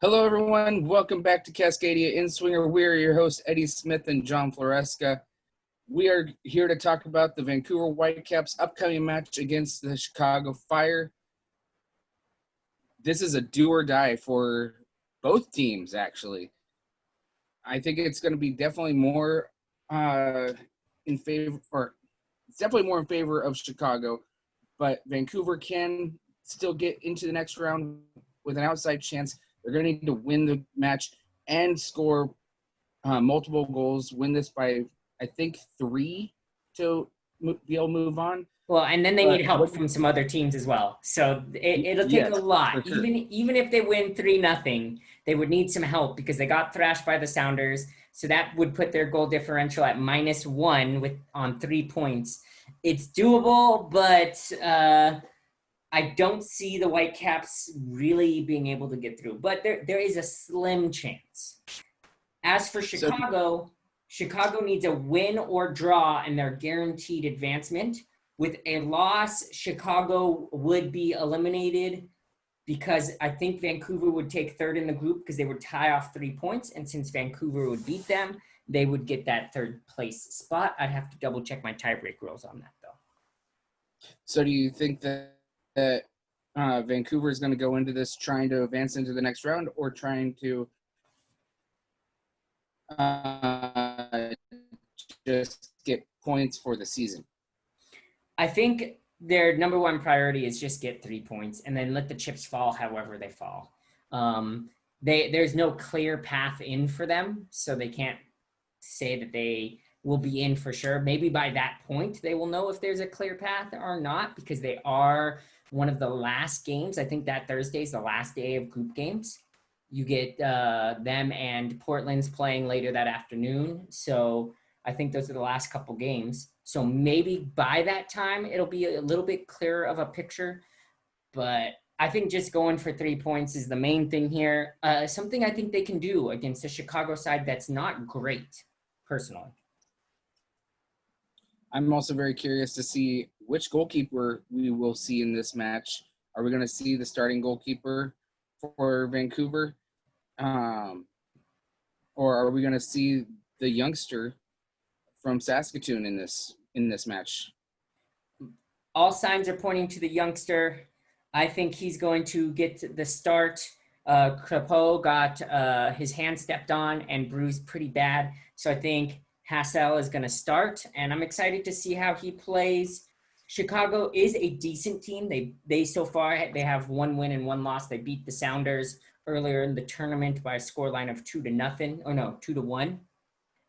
Hello, everyone. Welcome back to Cascadia Inswinger. We're your hosts, Eddie Smith and John Floresca. We are here to talk about the Vancouver Whitecaps' upcoming match against the Chicago Fire. This is a do or die for both teams, actually. I think it's going to be definitely more in favor of Chicago, but Vancouver can still get into the next round with an outside chance. They're going to need to win the match and score multiple goals, win this by, I think, 3 to be able to move on. Well, and then they need help from some other teams as well. So it'll take a lot. Sure. Even if they win 3-0, they would need some help because they got thrashed by the Sounders. So that would put their goal differential at -1 on 3 points. It's doable, but I don't see the Whitecaps really being able to get through. But there is a slim chance. As for Chicago, Chicago needs a win or draw, and they're guaranteed advancement. With a loss, Chicago would be eliminated because I think Vancouver would take third in the group because they would tie off 3 points. And since Vancouver would beat them, they would get that third place spot. I'd have to double check my tiebreak rules on that, though. So do you think that Vancouver is going to go into this trying to advance into the next round or trying to just get points for the season? I think their number one priority is just get 3 points and then let the chips fall however they fall. There's no clear path in for them, so they can't say that they will be in for sure. Maybe by that point, they will know if there's a clear path or not because they are one of the last games. I think that Thursday is the last day of group games. You get them and Portland's playing later that afternoon. So I think those are the last couple games. So maybe by that time, it'll be a little bit clearer of a picture. But I think just going for 3 points is the main thing here. Something I think they can do against the Chicago side that's not great, personally. I'm also very curious to see which goalkeeper we will see in this match. Are we going to see the starting goalkeeper for Vancouver? Or are we going to see the youngster from Saskatoon in this match? All signs are pointing to the youngster. I think he's going to get the start. Crepeau got his hand stepped on and bruised pretty bad. So I think Hassel is going to start, and I'm excited to see how he plays. Chicago is a decent team. They so far, they have 1 win and 1 loss. They beat the Sounders earlier in the tournament by a scoreline of 2-1.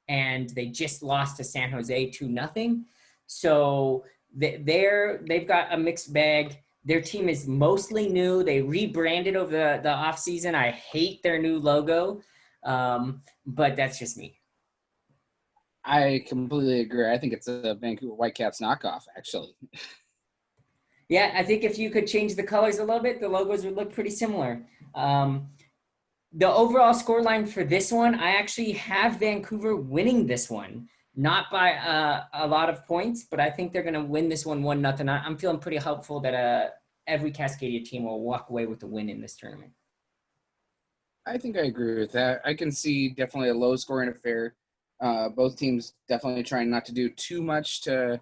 And they just lost to San Jose 2-0. So they've got a mixed bag. Their team is mostly new. They rebranded over the offseason. I hate their new logo, but that's just me. I completely agree. I think it's a Vancouver Whitecaps knockoff, actually. Yeah, I think if you could change the colors a little bit, the logos would look pretty similar. The overall scoreline for this one, I actually have Vancouver winning this one. Not by a lot of points, but I think they're going to win this one 1-0. I'm feeling pretty hopeful that every Cascadia team will walk away with a win in this tournament. I think I agree with that. I can see definitely a low-scoring affair. Both teams definitely trying not to do too much to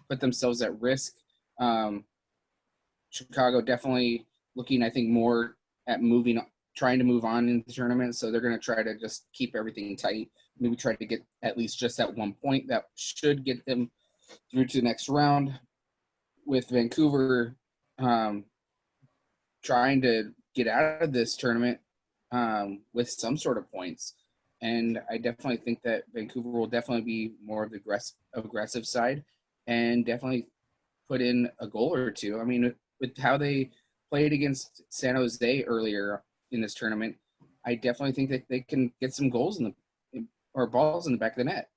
put themselves at risk. Chicago definitely looking, I think, more at trying to move on in the tournament. So they're going to try to just keep everything tight. Maybe try to get at least just that 1 point that should get them through to the next round. With Vancouver trying to get out of this tournament with some sort of points. And I definitely think that Vancouver will definitely be more of the aggressive side and definitely put in a goal or two. I mean, with how they played against San Jose earlier in this tournament, I definitely think that they can get some goals or balls in the back of the net.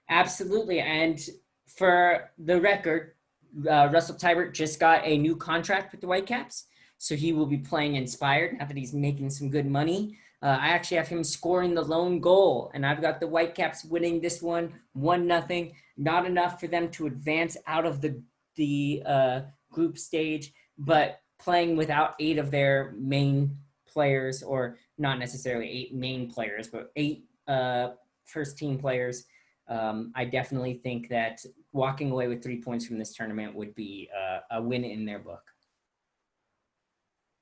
Absolutely. And for the record, Russell Tybert just got a new contract with the Whitecaps. So he will be playing inspired now that he's making some good money. I actually have him scoring the lone goal, and I've got the Whitecaps winning this one 1-0. Not enough for them to advance out of the group stage, but playing without 8 of their main players or not necessarily 8 main players, but 8 first team players. I definitely think that walking away with 3 points from this tournament would be a win in their book.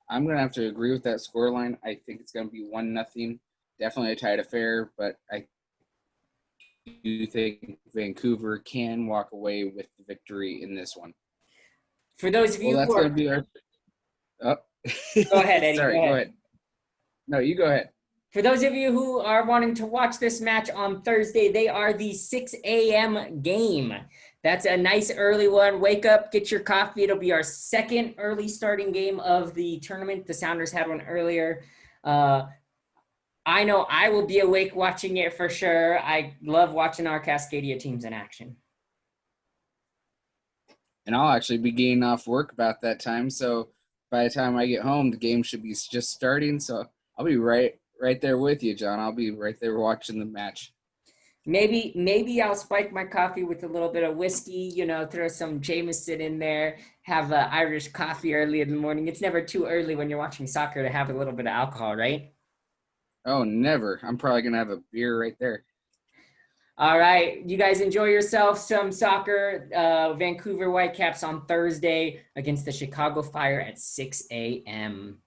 I'm going to have to agree with that scoreline. I think it's going to be 1-0. Definitely a tight affair, but I do think Vancouver can walk away with the victory in this one. For those of you that's going to be our. Oh. Go ahead, Eddie. Sorry, go ahead. No, you go ahead. For those of you who are wanting to watch this match on Thursday, they are the 6 a.m. game. That's a nice early one. Wake up, get your coffee. It'll be our second early starting game of the tournament. The Sounders had one earlier. I know I will be awake watching it for sure. I love watching our Cascadia teams in action. And I'll actually be getting off work about that time. So by the time I get home, the game should be just starting. So I'll be right there with you, John. I'll be right there watching the match. Maybe I'll spike my coffee with a little bit of whiskey, throw some Jameson in there, have Irish coffee early in the morning. It's never too early when you're watching soccer to have a little bit of alcohol, right? Oh, never. I'm probably going to have a beer right there. All right. You guys enjoy yourself some soccer. Vancouver Whitecaps on Thursday against the Chicago Fire at 6 a.m.